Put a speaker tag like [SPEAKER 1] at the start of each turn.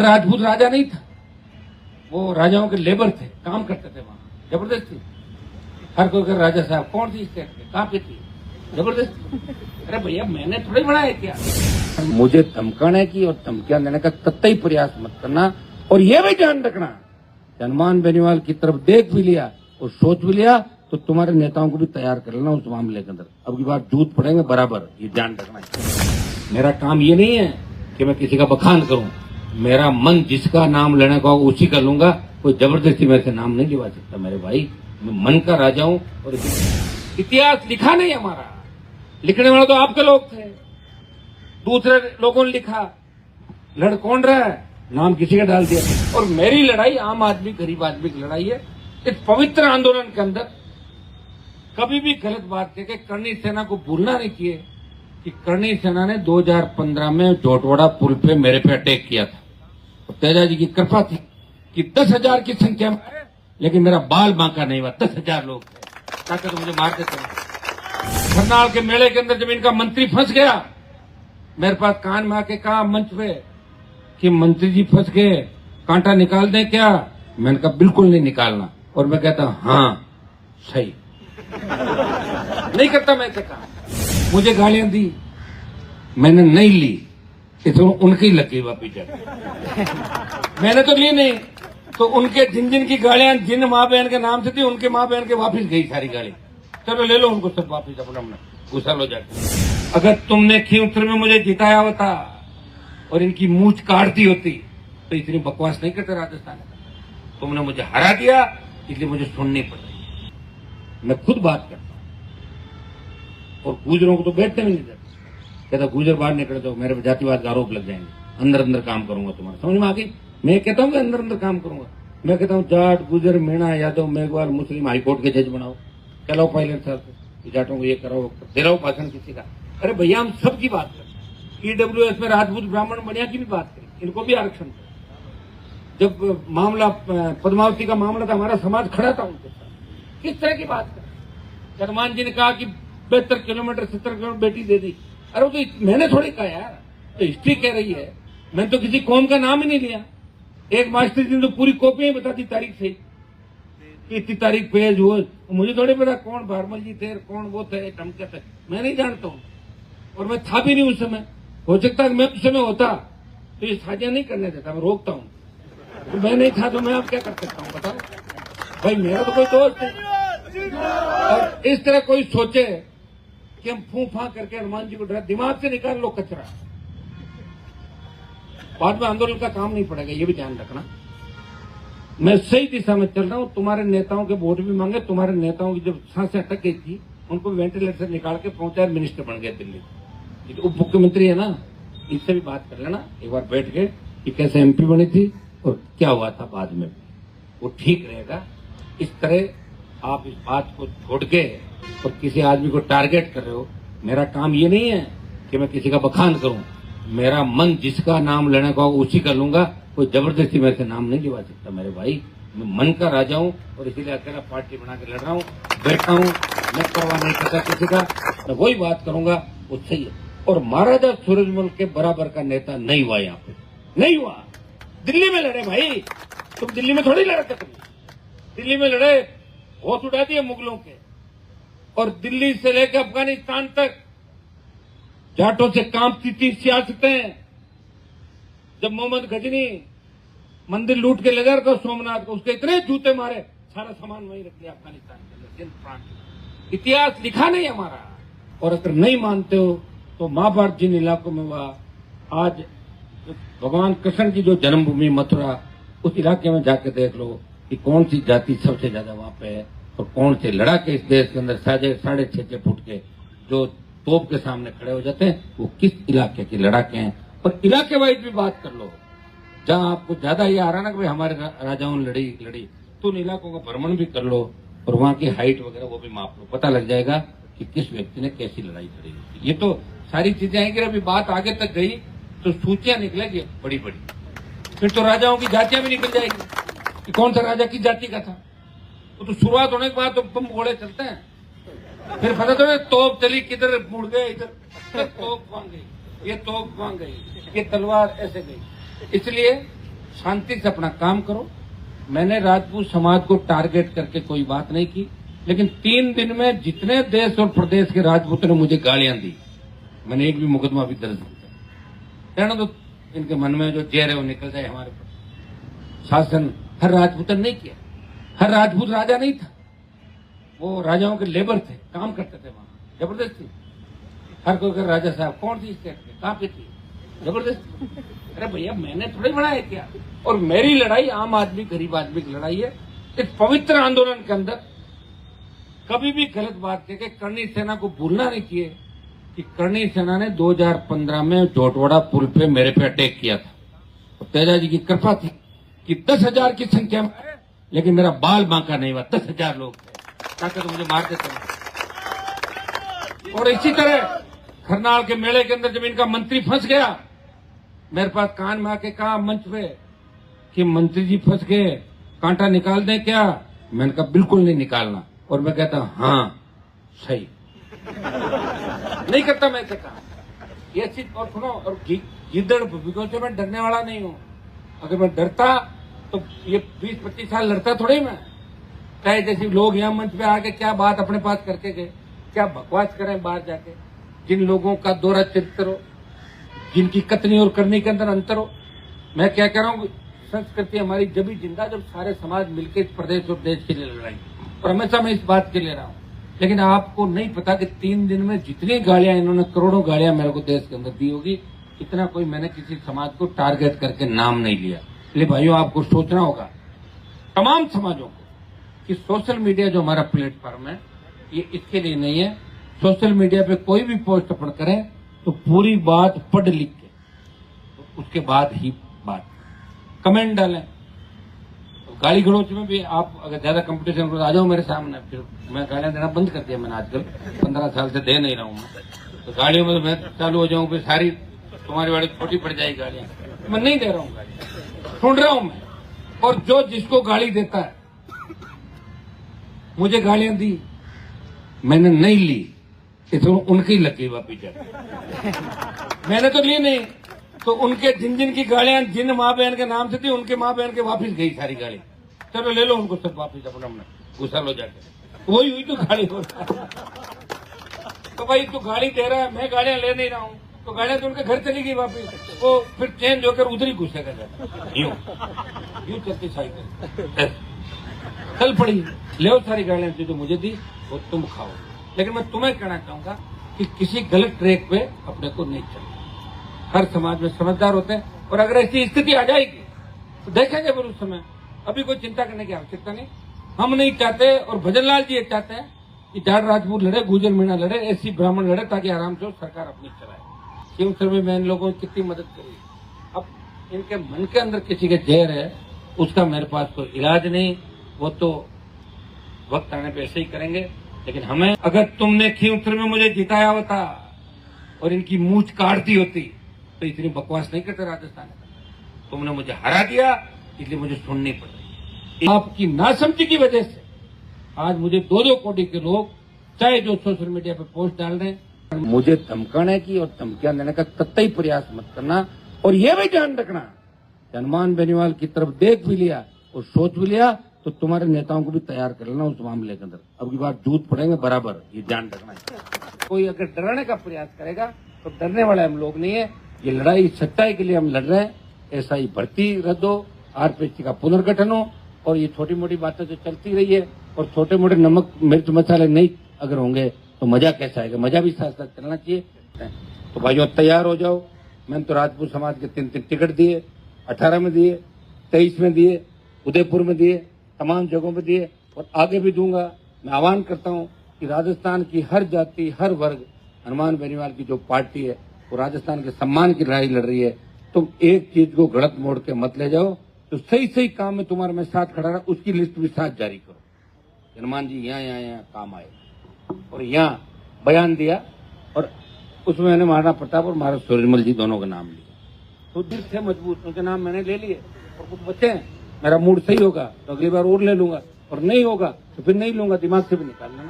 [SPEAKER 1] हर राजपूत राजा नहीं था, वो राजाओं के लेबर थे, काम करते थे वहां जबरदस्ती। हर कोई कर राजा साहब कौन सी स्टेट में कहाँ पे थी, जबरदस्ती। अरे भैया मैंने थोड़ी बनाया क्या, मुझे धमकाने की और धमकियां देने का कतई प्रयास मत करना। और ये भी ध्यान रखना, हनुमान बेनीवाल की तरफ देख भी लिया और सोच भी लिया तो तुम्हारे नेताओं को भी तैयार कर लेना उस मामले के अंदर। अब की बार जूत पड़ेंगे बराबर, ये ध्यान रखना। मेरा काम ये नहीं है कि मैं किसी का बखान करूं, मेरा मन जिसका नाम लेने का होगा उसी का लूंगा। कोई जबरदस्ती मेरे से नाम नहीं लिवा सकता मेरे भाई, मैं मन का राजा हूं। और इतिहास लिखा नहीं हमारा, लिखने वाले तो आपके लोग थे, दूसरे लोगों ने लिखा। लड़ कौन रहा है, नाम किसी का डाल दिया। और मेरी लड़ाई आम आदमी गरीब आदमी की लड़ाई है। इस पवित्र आंदोलन के अंदर कभी भी गलत बात कह के करणी सेना को भूलना नहीं चाहिए कि करणी सेना ने 2015 में जोटवाड़ा पुल पे मेरे पे अटैक किया था। और तेजा जी की कृपा थी कि 10,000 की संख्या में, लेकिन मेरा बाल बांका नहीं हुआ, 10,000 लोग थे, ताकि मुझे मार देते। करनाल के मेले के अंदर जब इनका मंत्री फंस गया, मेरे पास कान में आके कहा मंच पे कि मंत्री जी फंस गए, कांटा निकाल दें क्या। मैंने कहा बिल्कुल नहीं निकालना। और मैं कहता हाँ सही नहीं करता। मैं कहता मुझे गालियां दी, मैंने नहीं ली, इसमें उनकी लगी वापिस मैंने तो ली नहीं। तो उनके जिन जिन की गालियां जिन माँ बहन के नाम से थी, उनके माँ बहन के वापिस गई सारी गाली। चलो ले लो उनको सब वापिस, अपना गुस्सा लो जाके। अगर तुमने खींवसर में मुझे जिताया होता और इनकी मूंछ काटती होती तो इतनी बकवास नहीं करते राजस्थान में। तुमने मुझे हरा दिया, इसलिए मुझे सुननी पड़ रही है। मैं खुद बात करता हूं और गुजरों को तो बैठने भी नहीं देता। कहता गुजर बाहर निकल जाओ, मेरे पे जातिवाद का आरोप लग जाएंगे, अंदर अंदर काम करूंगा तुम्हारा। समझ में आ गई? मैं कहता हूँ कि अंदर अंदर काम करूंगा। मैं कहता हूँ जाट गुजर मीणा यादव मेघवाल मुस्लिम हाईकोर्ट के जज बनाओ, कहलाओ पायलट साहब से, जाटों को ये कराओ, दे रहा हूं भाषण किसी का। अरे भैया हम सबकी बात करें, ईडब्ल्यूएस में राजपूत ब्राह्मण बनिया की भी बात करें, इनको भी आरक्षण करें। जब मामला पद्मावती का मामला था, हमारा समाज खड़ा था उनके साथ। किस तरह की बात करें? हनुमान जी ने कहा कि 72 किलोमीटर 70 किलोमीटर बेटी दे दी। अरे वो तो मैंने थोड़ी कहा यार, तो हिस्ट्री कह रही है। मैंने तो किसी कौम का नाम ही नहीं लिया। एक मास्टर जी ने तो पूरी कॉपी ही बता दी तारीख से कि इतनी तारीख पेज हुआ। मुझे थोड़ी पता कौन भारमल जी थे, कौन वो थे, टमके थे, मैं नहीं जानता हूँ। और मैं था भी नहीं उस समय। हो सकता है मैं उस समय होता तो ये साजियां नहीं करने देता, मैं रोकता हूँ। तो मैं नहीं था तो मैं अब क्या कर सकता हूँ बताओ भाई, मेरा तो कोई दोस्त नहीं। और इस तरह कोई सोचे कि हम फूं फां करके हनुमान जी को डरा, दिमाग से निकाल लो कचरा, बाद में आंदोलन का काम नहीं पड़ेगा, ये भी ध्यान रखना। मैं सही दिशा में चल रहा हूँ। तुम्हारे नेताओं के वोट भी मांगे, तुम्हारे नेताओं की जब सांसें अटक गई थी उनको वेंटिलेटर से निकाल के पंचायत मिनिस्टर बन गए दिल्ली। उप मुख्यमंत्री है ना, इससे भी बात कर लेना एक बार बैठ के कि कैसे एमपी बनी थी और क्या हुआ था बाद में, वो ठीक रहेगा। इस तरह आप इस बात को छोड़ के और किसी आदमी को टारगेट कर रहे हो। मेरा काम ये नहीं है कि मैं किसी का बखान करूं, मेरा मन जिसका नाम लेने का होगा उसी का लूंगा। कोई जबरदस्ती मेरे से नाम नहीं लिवा सकता मेरे भाई, मैं मन का राजा हूं और इसीलिए अकेला पार्टी बना के लड़ रहा हूं, बैठा हूं। मैं परवाह नहीं करता किसी का, मैं वही बात करूंगा वो सही है। और महाराजा सूरजमल के बराबर का नेता नहीं हुआ, यहाँ पे नहीं हुआ। दिल्ली में लड़े भाई, तुम दिल्ली में थोड़ी लड़ते, तुम दिल्ली में लड़े, होश उड़ा दिए मुगलों के। और दिल्ली से लेकर अफगानिस्तान तक जाटों से कांपती थी सियासतें। जब मोहम्मद गजनी मंदिर लूट के ले गया था सोमनाथ को, उसके इतने जूते मारे, सारा सामान वहीं रख दिया अफगानिस्तान के अंदर, सिंध प्रांत। इतिहास लिखा नहीं हमारा। और अगर नहीं मानते हो तो महाभारत जिन इलाकों में हुआ, आज भगवान कृष्ण की जो जन्मभूमि मथुरा, उस इलाके में जाके देख लो कि कौन सी जाति सबसे ज्यादा वहां पे है और कौन से लड़ाके इस देश के अंदर 6.5 फुट के जो तोप के सामने खड़े हो जाते हैं, वो किस इलाके के लड़ाके हैं। और इलाके वाइज भी बात कर लो, जहां आपको ज्यादा ये आ रहा ना कि भाई हमारे राजाओं ने लड़ी, तो उन इलाकों का भ्रमण भी कर लो और वहां की हाइट वगैरह वो भी माप लो, पता लग जाएगा कि किस व्यक्ति ने कैसी लड़ाई लड़ी। ये तो सारी चीजें आएंगी। अभी बात आगे तक गई तो सूचियां निकलेगी बड़ी बड़ी, फिर तो राजाओं की जातियां भी निकल जाएगी कि कौन सा राजा किस जाति का था। वो तो शुरुआत होने के बाद तो बम घोड़े चलते हैं, फिर पता तो तोप चली, किधर मुड़ गए, इधर तोप वहां गई, ये तोप वहां गई, ये तलवार ऐसे गई। इसलिए शांति से अपना काम करो। मैंने राजपूत समाज को टारगेट करके कोई बात नहीं की, लेकिन 3 दिन में जितने देश और प्रदेश के राजपूतों ने मुझे गालियां दी, मैंने एक भी मुकदमा भी दर्ज नहीं किया। कहना तो इनके मन में जो जहर है वो निकल जाए हमारे पर। शासन हर राजपूत ने नहीं किया, हर राजपूत राजा नहीं था, वो राजाओं के लेबर थे, काम करते थे वहां जबरदस्ती। हर कोई कर राजा साहब कौन सी स्टेट में कहाँ पे थी, जबरदस्ती। अरे भैया मैंने थोड़ी बनाया क्या। और मेरी लड़ाई आम आदमी गरीब आदमी की लड़ाई है। इस पवित्र आंदोलन के अंदर कभी भी गलत बात कह के करणी सेना को भूलना नहीं चाहिए कि करणी सेना ने 2015 में जोटवाड़ा पुल पे मेरे पे अटैक किया था। और तेजा जी की कृपा थी कि 10,000 की संख्या में, लेकिन मेरा बाल बांका नहीं हुआ। 10,000 लोग थे, ताकि तो मुझे मार देते। और इसी तरह खरनाल के मेले के अंदर जब इनका मंत्री फंस गया, मेरे पास कान में आके कहा मंच पे कि मंत्री जी फंस गए, कांटा निकाल दें क्या। मैंने कहा बिल्कुल नहीं निकालना। और मैं कहता हाँ सही नहीं करता। मैं कहा ये चीज। और सुनो, और गिद्दड़ भूमिका से मैं डरने वाला नहीं हूं। अगर मैं डरता तो ये 20-25 साल लड़ता थोड़ी मैं। चाहे जैसे लोग यहाँ मंच पे आके क्या बात अपने पास करके गए, क्या बकवास करें बाहर जाके। जिन लोगों का दोहरा चरित्र हो, जिनकी कथनी और करने के अंदर अंतर हो। मैं क्या कह रहा हूँ, संस्कृति हमारी जब भी जिंदा जब सारे समाज मिलकर इस प्रदेश और देश के लिए लड़ाई। और हमेशा मैं इस बात के लिए रहा हूँ। लेकिन आपको नहीं पता कि 3 दिन में जितनी गालियां इन्होंने, करोड़ों गालियां मेरे को देश के अंदर दी होगी, इतना कोई मैंने किसी समाज को टारगेट करके नाम नहीं लिया। इसलिए भाइयों आपको सोचना होगा, तमाम समाजों को, कि सोशल मीडिया जो हमारा प्लेटफॉर्म है ये इसके लिए नहीं है। सोशल मीडिया पे कोई भी पोस्ट अपन करें तो पूरी बात पढ़ लिख के तो उसके बाद ही बात कमेंट डालें। तो गाली गलौच में भी आप अगर ज्यादा कंपटीशन करो आ जाओ मेरे सामने। फिर मैं गालियां देना बंद कर दिया मैंने, आजकल 15 साल से दे नहीं रहा हूं मैं। तो गालियों में तो मैं चालू हो जाऊं, फिर सारी तुम्हारी वाली छोटी पड़ जाएगी गालियां। मैं नहीं दे रहा हूं गालियां, सुन रहा हूं मैं। और जो जिसको गाली देता है, मुझे गालियां दी मैंने नहीं ली, तो उनकी लगी वापिस मैंने तो ली नहीं। तो उनके जिन जिन की गालियां जिन माँ बहन के नाम से थी, उनके माँ बहन के वापिस गई सारी गाली। चलो ले लो उनको सब वापिस अपना अपना, गुस्सा लो जाके। वही हुई तो गाली हो रहा। तो भाई तू गाली दे रहा है, मैं गालियां ले नहीं रहा हूँ, तो गालियां तो उनके घर चली गई वापिस। वो फिर चेंज होकर उधर ही गुस्से कर जाता। यूं चलती साइकिल चल पड़ी। ले सारी गालियां जो मुझे दी वो तुम खाओ। लेकिन मैं तुम्हें कहना चाहूंगा कि किसी गलत ट्रैक पे अपने को नहीं चलना। हर समाज में समझदार होते हैं। और अगर ऐसी स्थिति आ जाएगी तो देखेंगे फिर उस समय। अभी कोई चिंता करने की आवश्यकता नहीं। हम नहीं चाहते, और भजन लाल जी ये चाहते हैं कि जाट राजपूत लड़े, गुर्जर मीणा लड़े, एससी ब्राह्मण लड़े, ताकि आराम से सरकार अपनी चलाए। क्यों सर में इन लोगों की कितनी मदद करी। अब इनके मन के अंदर किसी के जहर है, उसका मेरे पास कोई इलाज नहीं। वो तो वक्त आने पे ऐसे ही करेंगे। लेकिन हमें, अगर तुमने खींवसर में मुझे जिताया होता और इनकी मूंछ काटती होती तो इतनी बकवास नहीं करते राजस्थान में। तुमने मुझे हरा दिया, इसलिए मुझे सुननी पड़ रही। आपकी नासमझी की वजह से आज मुझे 2-2 कोटि के लोग, चाहे जो सोशल मीडिया पे पोस्ट डाल रहे हैं, मुझे धमकाने की और धमकियां देने का कतई प्रयास मत करना। और यह भी ध्यान रखना, हनुमान बेनीवाल की तरफ देख भी लिया और सोच भी लिया तो तुम्हारे नेताओं को भी तैयार कर लेना उस मामले के अंदर। अब की बार जूत पड़ेंगे बराबर, ये ध्यान रखना है। कोई अगर डराने का प्रयास करेगा तो डरने वाले हम लोग नहीं है। ये लड़ाई सच्चाई के लिए हम लड़ रहे हैं। एसआई भर्ती रद्द हो, आरपीसी का पुनर्गठन हो, और ये छोटी मोटी बातें जो चलती रही है, और छोटे मोटे नमक मिर्च मसाले नहीं अगर होंगे तो मजा कैसा आएगा। मजा भी साथ साथ चलना चाहिए। तो भाइयों तैयार हो जाओ। मैंने तो राजपूत समाज के 3 टिकट दिए, 18 में दिए, 23 में दिए, उदयपुर में दिए, तमाम जगहों पर दिए, और आगे भी दूंगा। मैं आह्वान करता हूं कि राजस्थान की हर जाति, हर वर्ग, हनुमान बेनीवाल की जो पार्टी है वो राजस्थान के सम्मान की लड़ाई लड़ रही है। तुम एक चीज को गलत मोड़ के मत ले जाओ। तो सही सही काम में तुम्हारा मैं साथ खड़ा रहा, उसकी लिस्ट भी साथ जारी करो। हनुमान जी यहाँ काम आए, और यहाँ बयान दिया, और उसमें मैंने महाराणा प्रताप और महाराज सूरजमल जी दोनों का नाम लिया। तो दिल से मजबूत, उनके नाम मैंने ले लिए। और कुछ बच्चे हैं, मेरा मूड सही होगा तो अगली बार और ले लूंगा, और नहीं होगा तो फिर नहीं लूंगा। दिमाग से भी निकाल लेना।